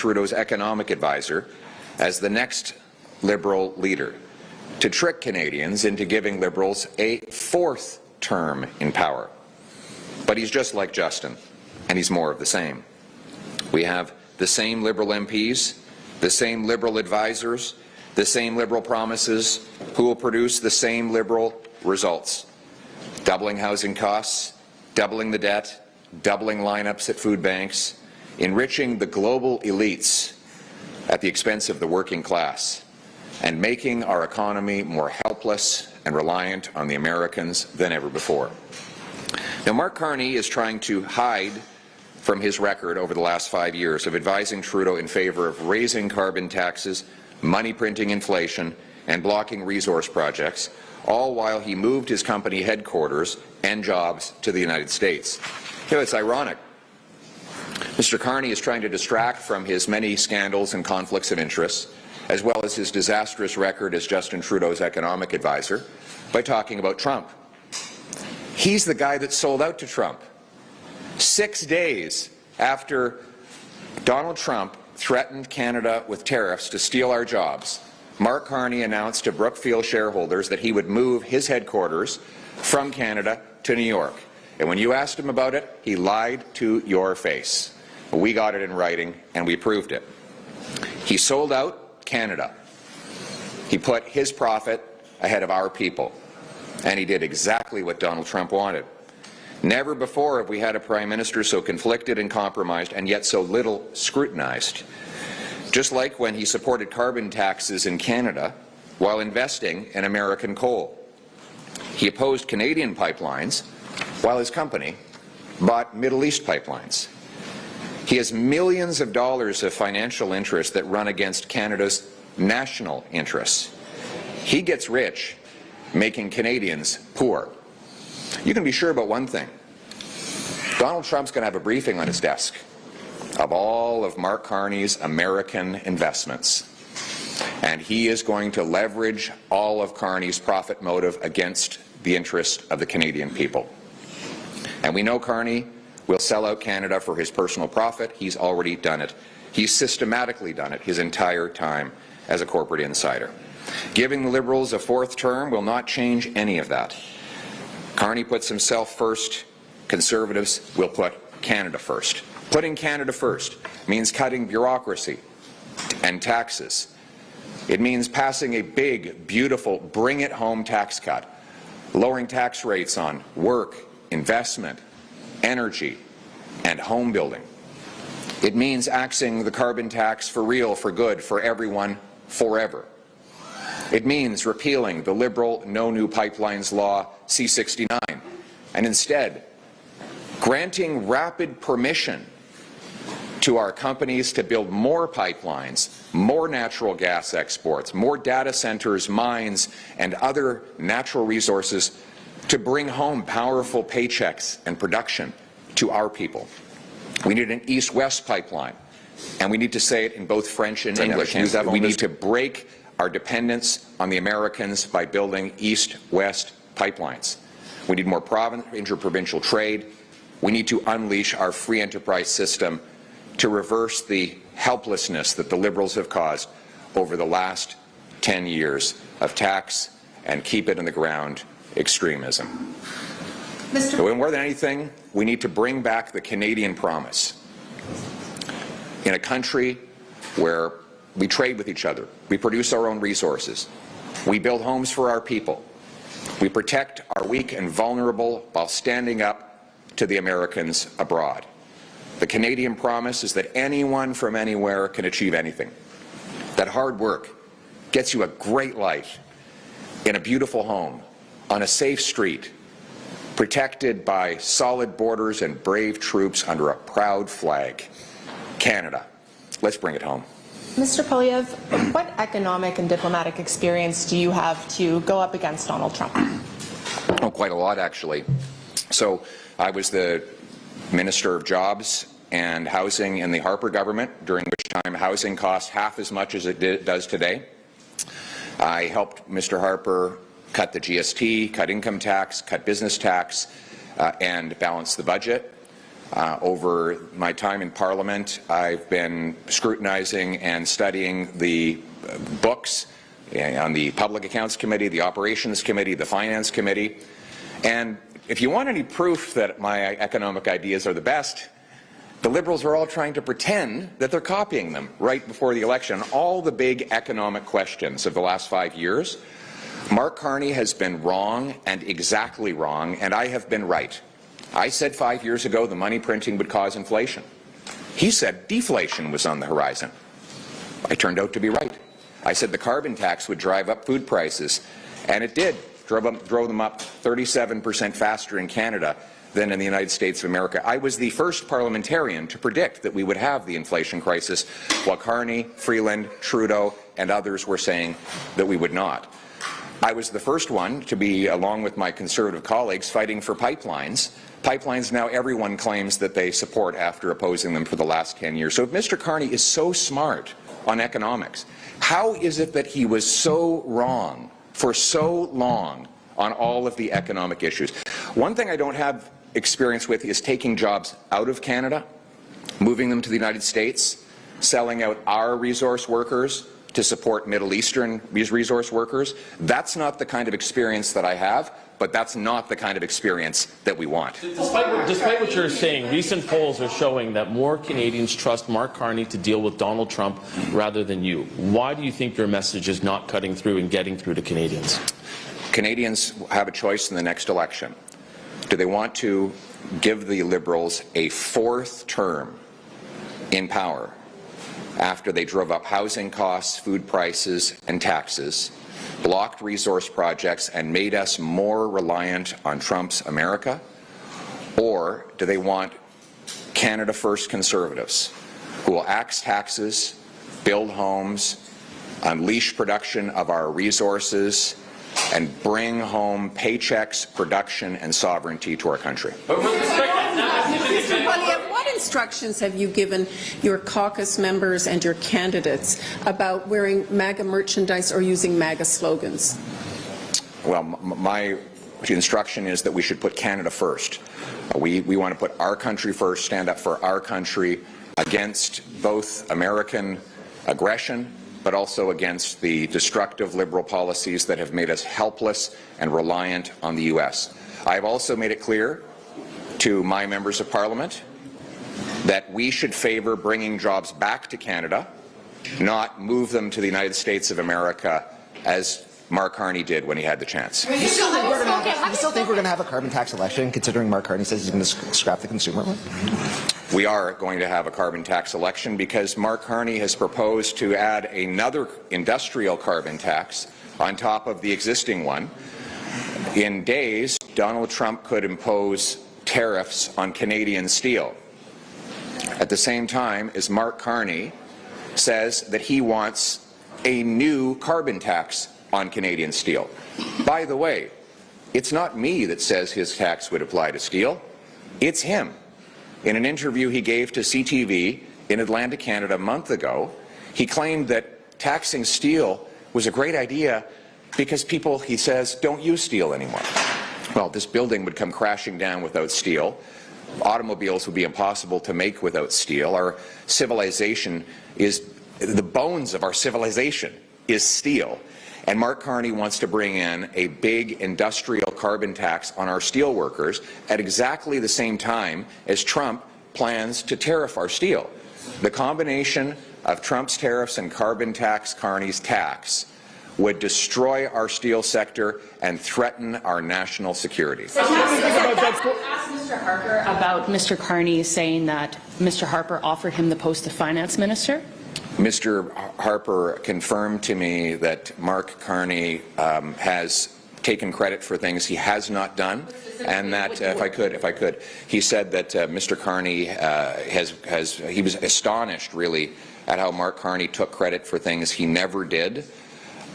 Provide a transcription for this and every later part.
Trudeau's economic advisor as the next Liberal leader to trick Canadians into giving Liberals a fourth term in power. But he's just like Justin, and he's more of the same. We have the same Liberal MPs, the same Liberal advisors, the same Liberal promises, who will produce the same Liberal results. Doubling housing costs, doubling the debt, doubling lineups at food banks, enriching the global elites at the expense of the working class, and making our economy more helpless and reliant on the Americans than ever before. Now, Mark Carney is trying to hide from his record over the last 5 years of advising Trudeau in favour of raising carbon taxes, money-printing inflation, and blocking resource projects, all while he moved his company headquarters and jobs to the United States. You know, it's ironic. Mr. Carney is trying to distract from his many scandals and conflicts of interest, as well as his disastrous record as Justin Trudeau's economic advisor, by talking about Trump. He's the guy that sold out to Trump. 6 days after Donald Trump threatened Canada with tariffs to steal our jobs, Mark Carney announced to Brookfield shareholders that he would move his headquarters from Canada to New York. And when you asked him about it, he lied to your face. We got it in writing, and we proved it. He sold out Canada. He put his profit ahead of our people, and he did exactly what Donald Trump wanted. Never before have we had a Prime Minister so conflicted and compromised, and yet so little scrutinized. Just like when he supported carbon taxes in Canada while investing in American coal. He opposed Canadian pipelines while his company bought Middle East pipelines. He has millions of dollars of financial interests that run against Canada's national interests. He gets rich making Canadians poor. You can be sure about one thing. Donald Trump's going to have a briefing on his desk of all of Mark Carney's American investments. And he is going to leverage all of Carney's profit motive against the interest of the Canadian people. And we know Carney will sell out Canada for his personal profit. He's already done it. He's systematically done it his entire time as a corporate insider. Giving the Liberals a fourth term will not change any of that. Carney puts himself first. Conservatives will put Canada first. Putting Canada first means cutting bureaucracy and taxes. It means passing a big, beautiful, bring-it-home tax cut, lowering tax rates on work, investment, energy, and home building. It means axing the carbon tax for real, for good, for everyone, forever. It means repealing the Liberal No New Pipelines Law C-69 and instead granting rapid permission to our companies to build more pipelines, more natural gas exports, more data centers, mines, and other natural resources to bring home powerful paychecks and production to our people. We need an east-west pipeline, and we need to say it in both French and English. We need to break our dependence on the Americans by building east-west pipelines. We need more interprovincial trade. We need to unleash our free enterprise system to reverse the helplessness that the Liberals have caused over the last 10 years of tax and keep it in the ground extremism. So more than anything, we need to bring back the Canadian promise. In a country where we trade with each other, we produce our own resources, we build homes for our people, we protect our weak and vulnerable while standing up to the Americans abroad. The Canadian promise is that anyone from anywhere can achieve anything. That hard work gets you a great life in a beautiful home, on a safe street, protected by solid borders and brave troops under a proud flag. Canada. Let's bring it home. Mr. Poilievre, what economic and diplomatic experience do you have to go up against Donald Trump? Oh, quite a lot, actually. So I was the Minister of Jobs and Housing in the Harper government, during which time housing cost half as much as it does today. I helped Mr. Harper cut the GST, cut income tax, cut business tax, and balance the budget. Over my time in Parliament, I've been scrutinizing and studying the books on the Public Accounts Committee, the Operations Committee, the Finance Committee. And if you want any proof that my economic ideas are the best, the Liberals are all trying to pretend that they're copying them right before the election. All the big economic questions of the last 5 years, Mark Carney has been wrong and exactly wrong, and I have been right. I said 5 years ago the money printing would cause inflation. He said deflation was on the horizon. I turned out to be right. I said the carbon tax would drive up food prices, and it did. Drove them up 37% faster in Canada than in the United States of America. I was the first parliamentarian to predict that we would have the inflation crisis, while Carney, Freeland, Trudeau, and others were saying that we would not. I was the first one to be, along with my Conservative colleagues, fighting for pipelines. Pipelines now everyone claims that they support after opposing them for the last 10 years. So if Mr. Carney is so smart on economics, how is it that he was so wrong for so long on all of the economic issues? One thing I don't have experience with is taking jobs out of Canada, moving them to the United States, selling out our resource workers to support Middle Eastern resource workers. That's not the kind of experience that I have, but that's not the kind of experience that we want. Despite what you're saying, recent polls are showing that more Canadians trust Mark Carney to deal with Donald Trump rather than you. Why do you think your message is not cutting through and getting through to Canadians? Canadians have a choice in the next election. Do they want to give the Liberals a fourth term in power after they drove up housing costs, food prices, and taxes, blocked resource projects, and made us more reliant on Trump's America? Or do they want Canada First Conservatives who will axe taxes, build homes, unleash production of our resources, and bring home paychecks, production, and sovereignty to our country? Mr. Poilievre, what instructions have you given your caucus members and your candidates about wearing MAGA merchandise or using MAGA slogans? Well, my instruction is that we should put Canada first. We want to put our country first, stand up for our country against both American aggression, but also against the destructive Liberal policies that have made us helpless and reliant on the U.S. I have also made it clear to my members of Parliament that we should favour bringing jobs back to Canada, not move them to the United States of America as Mark Carney did when he had the chance. Do you still think we're going to have a carbon tax election, considering Mark Carney says he's going to scrap the consumer one? We are going to have a carbon tax election because Mark Carney has proposed to add another industrial carbon tax on top of the existing one. In days, Donald Trump could impose tariffs on Canadian steel. At the same time as Mark Carney says that he wants a new carbon tax on Canadian steel. By the way, it's not me that says his tax would apply to steel. It's him. In an interview he gave to CTV in Atlanta, Canada a month ago, he claimed that taxing steel was a great idea because people, he says, don't use steel anymore. Well, this building would come crashing down without steel. Automobiles would be impossible to make without steel. Our civilization is, the bones of our civilization is steel. And Mark Carney wants to bring in a big industrial carbon tax on our steel workers at exactly the same time as Trump plans to tariff our steel. The combination of Trump's tariffs and carbon tax, Carney's tax, would destroy our steel sector and threaten our national security. Ask Mr. Harper about Mr. Carney saying that Mr. Harper offered him the post of finance minister. Mr. Harper confirmed to me that Mark Carney has taken credit for things he has not done, and that, if I could, he said that Mr. Carney he was astonished, really, at how Mark Carney took credit for things he never did.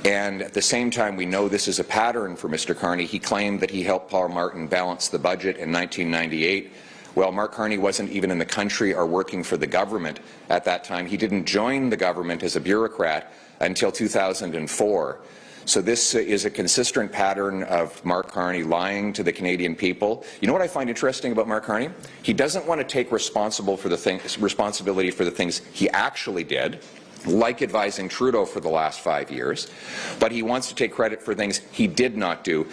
And at the same time, we know this is a pattern for Mr. Carney. He claimed that he helped Paul Martin balance the budget in 1998. Well, Mark Carney wasn't even in the country or working for the government at that time. He didn't join the government as a bureaucrat until 2004. So this is a consistent pattern of Mark Carney lying to the Canadian people. You know what I find interesting about Mark Carney? He doesn't want to take responsibility for the things he actually did, like advising Trudeau for the last 5 years, but he wants to take credit for things he did not do,